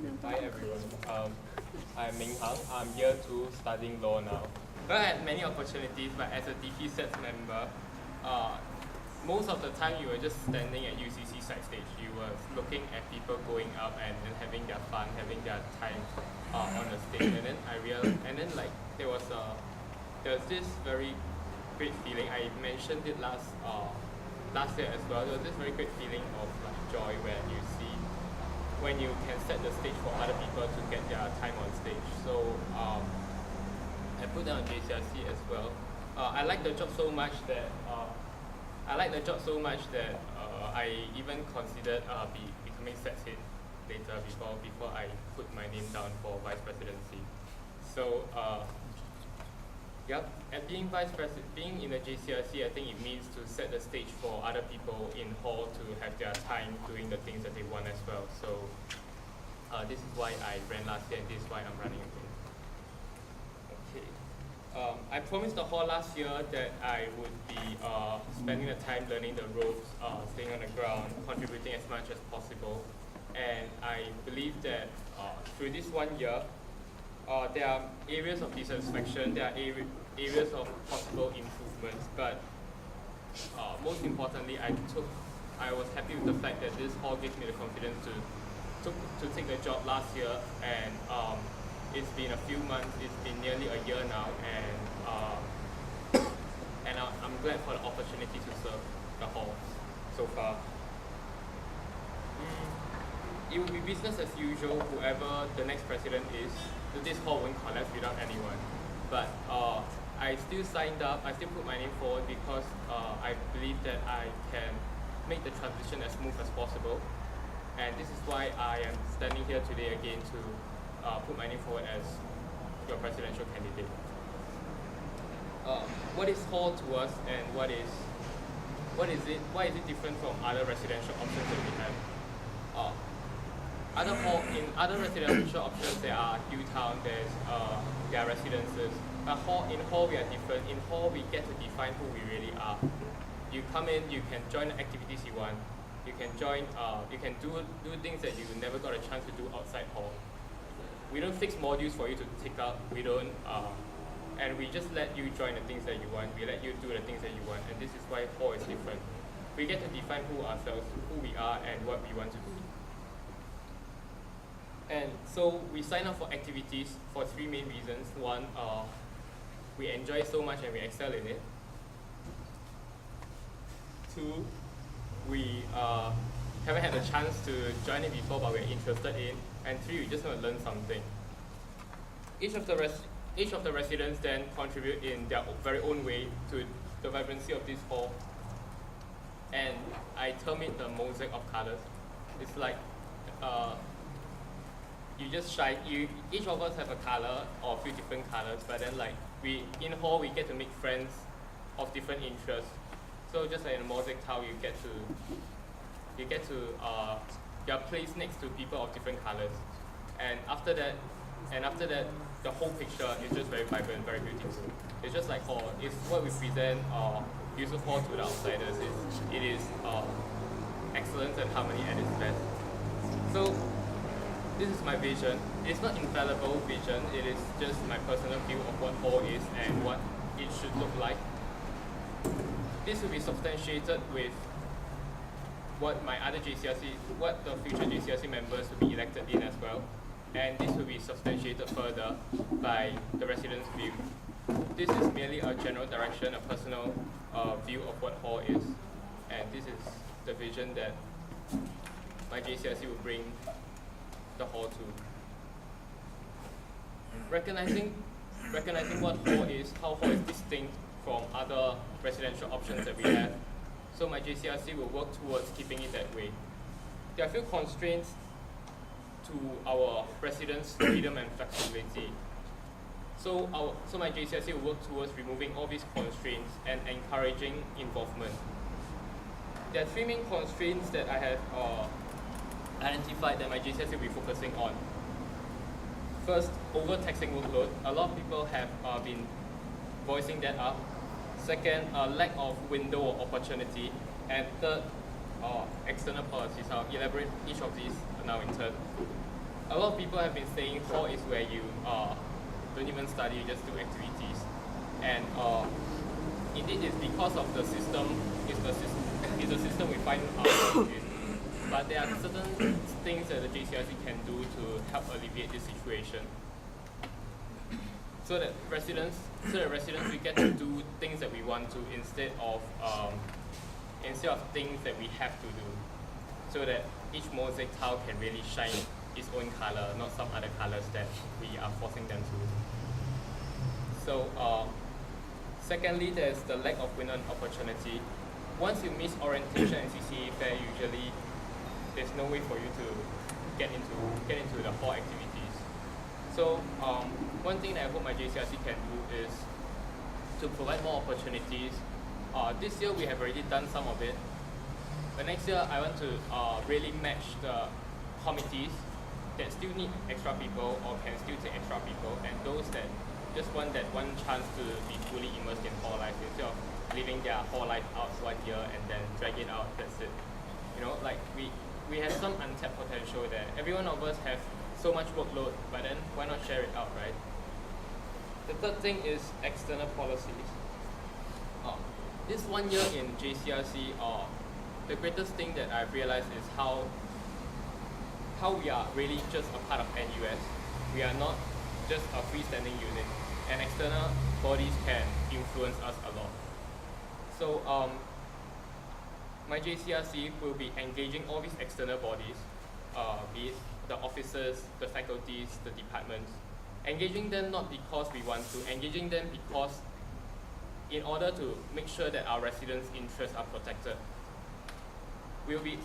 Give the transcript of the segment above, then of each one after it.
Hi everyone. I'm Meng. I'm year 2 studying law now. Well, I had many opportunities, but as a DP sets member, most of the time you were just standing at UCC side stage. You were looking at people going up and having their fun, having their time on the stage. And then there was this very great feeling. I mentioned it last year as well. There was this very great feeling of like joy when you can set the stage for other people to get their time on stage. So I put that on JCRC as well. I like the job so much that I even considered becoming sets head later before I put my name down for vice presidency. So and being in the JCRC, I think it means to set the stage for other people in hall to have their time doing the things that they want as well. So this is why I ran last year, and this is why I'm running again. Okay. I promised the hall last year that I would be spending the time learning the ropes, staying on the ground, contributing as much as possible. And I believe that through this 1 year, there are areas of dissatisfaction, there are areas of possible improvements, but most importantly, I was happy with the fact that this hall gave me the confidence to take the job last year, and it's been a few months, it's been nearly a year now, and I'm glad for the opportunity to serve the hall so far. It will be business as usual, whoever the next president is. This hall won't collapse without anyone. But I still signed up, I still put my name forward because I believe that I can make the transition as smooth as possible. And this is why I am standing here today again to put my name forward as your presidential candidate. What is hall to us, and why is it different from other residential options that we have? In other residential options, there are U-Town, there are residences. But in hall we are different. In hall we get to define who we really are. You come in, you can join the activities you want. You can join. You can do things that you never got a chance to do outside hall. We don't fix modules for you to take up. We don't, and we just let you join the things that you want. We let you do the things that you want, and this is why hall is different. We get to define who we are, and what we want to do. And so we sign up for activities for 3 main reasons. One, we enjoy it so much and we excel in it. 2, we haven't had a chance to join it before, but we're interested in. And 3, we just want to learn something. Each of the residents then contribute in their very own way to the vibrancy of this hall. And I term it the mosaic of colors. It's like each of us have a color or a few different colors, but then in hall we get to make friends of different interests. So just like in a mosaic tile, you're placed next to people of different colors, and after that, the whole picture is just very vibrant, very beautiful. It's just like it's what we present Yusuf Hall to the outsiders. It is excellence and harmony at its best. So this is my vision. It's not infallible vision. It is just my personal view of what hall is and what it should look like. This will be substantiated with what the future JCRC members will be elected in as well. And this will be substantiated further by the residents' view. This is merely a general direction, a personal view of what hall is. And this is the vision that my JCRC will bring the hall to. Recognizing what hall is, how hall is distinct from other residential options that we have. So my JCRC will work towards keeping it that way. There are a few constraints to our residents' freedom and flexibility. So my JCRC will work towards removing all these constraints and encouraging involvement. There are 3 main constraints that I have identified that my JCRC will be focusing on. First, overtaxing workload. A lot of people have been voicing that up. Second, lack of window of opportunity. And third, external policies. I'll elaborate each of these now in turn. a lot of people have been saying hall is where you don't even study, you just do activities. And indeed it's because of the system, it's a system we find ourselves in. But there are certain things that the JCRC can do to help alleviate this situation. So that residents we get to do things that we want to instead of things that we have to do. So that each mosaic tile can really shine its own color, not some other colors that we are forcing them to. So secondly, there's the lack of window opportunity. Once you miss orientation and CCA fair, usually there's no way for you to get into the hall activities. So one thing that I hope my JCRC can do is to provide more opportunities. This year we have already done some of it, but next year I want to really match the committees that still need extra people or can still take extra people, and those that just want that one chance to be fully immersed in hall life instead of living their hall life out 1 year and then drag it out, that's it. You know, like we have some untapped potential there. Every one of us have so much workload, but then why not share it out, right? The third thing is external policies. This 1 year in JCRC, the greatest thing that I've realized is how we are really just a part of NUS. We are not just a freestanding unit, and external bodies can influence us a lot. So my JCRC will be engaging all these external bodies, be it the officers, the faculties, the departments, engaging them not because we want to, engaging them because in order to make sure that our residents' interests are protected. We'll be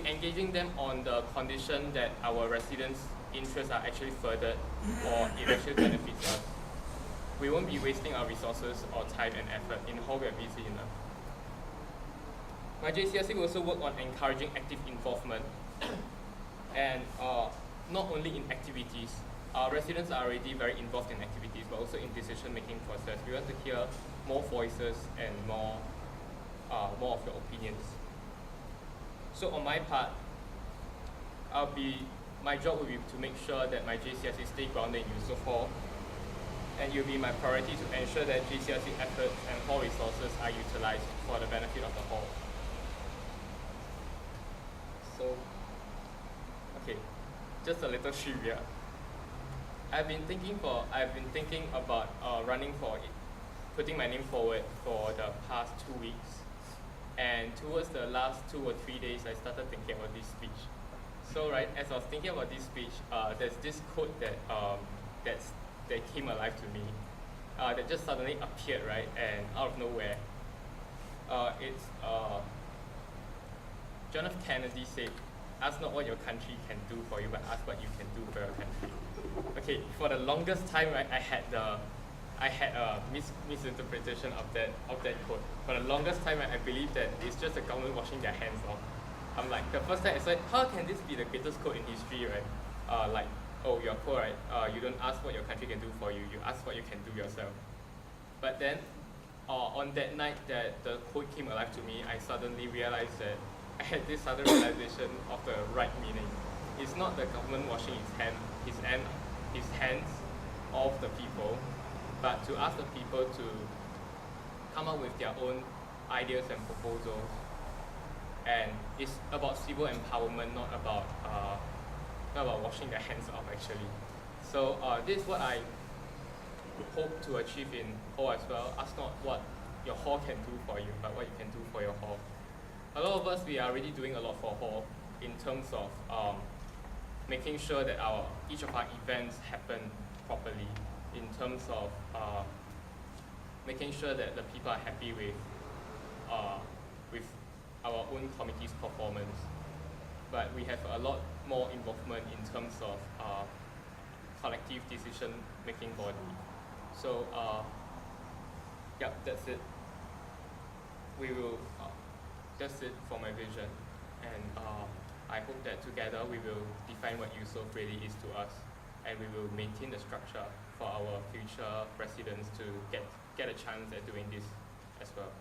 engaging them on the condition that our residents' interests are actually furthered or it actually benefits us. We won't be wasting our resources or time and effort in how we are busy enough. My JCRC will also work on encouraging active involvement and not only in activities. Our residents are already very involved in activities, but also in decision-making process. We want to hear more voices and more of your opinions. So on my part, my job will be to make sure that my JCRC stay grounded in Yusof Hall, and it will be my priority to ensure that JCRC efforts and hall resources are utilized for the benefit of the hall. So, okay, just a little trivia. I've been thinking about running for it, putting my name forward for the past 2 weeks, and towards the last 2 or 3 days, I started thinking about this speech. So right, as I was thinking about this speech, there's this quote that came alive to me, that just suddenly appeared, right, and out of nowhere. It's John F. Kennedy said, "Ask not what your country can do for you, but ask what you can do for your country." Okay, for the longest time, right, I had a misinterpretation of that quote. For the longest time, right, I believed that it's just the government washing their hands off. I'm like, the first time I said, how can this be the greatest quote in history, right? Like, oh, you're poor, right? You don't ask what your country can do for you, you ask what you can do yourself. But then, on that night that the quote came alive to me, I suddenly realized that I had this sudden realization of the right meaning. It's not the government washing his hands of the people, but to ask the people to come up with their own ideas and proposals. And it's about civil empowerment, not about washing their hands off, actually. So this is what I hope to achieve in hall as well. Ask not what your hall can do for you, but what you can do for your hall. A lot of us, we are already doing a lot for hall in terms of making sure that each of our events happen properly, in terms of making sure that the people are happy with our own committee's performance. But we have a lot more involvement in terms of collective decision-making body. So, yeah, that's it. That's it for my vision. And I hope that together we will define what Yusof really is to us, and we will maintain the structure for our future residents to get a chance at doing this as well.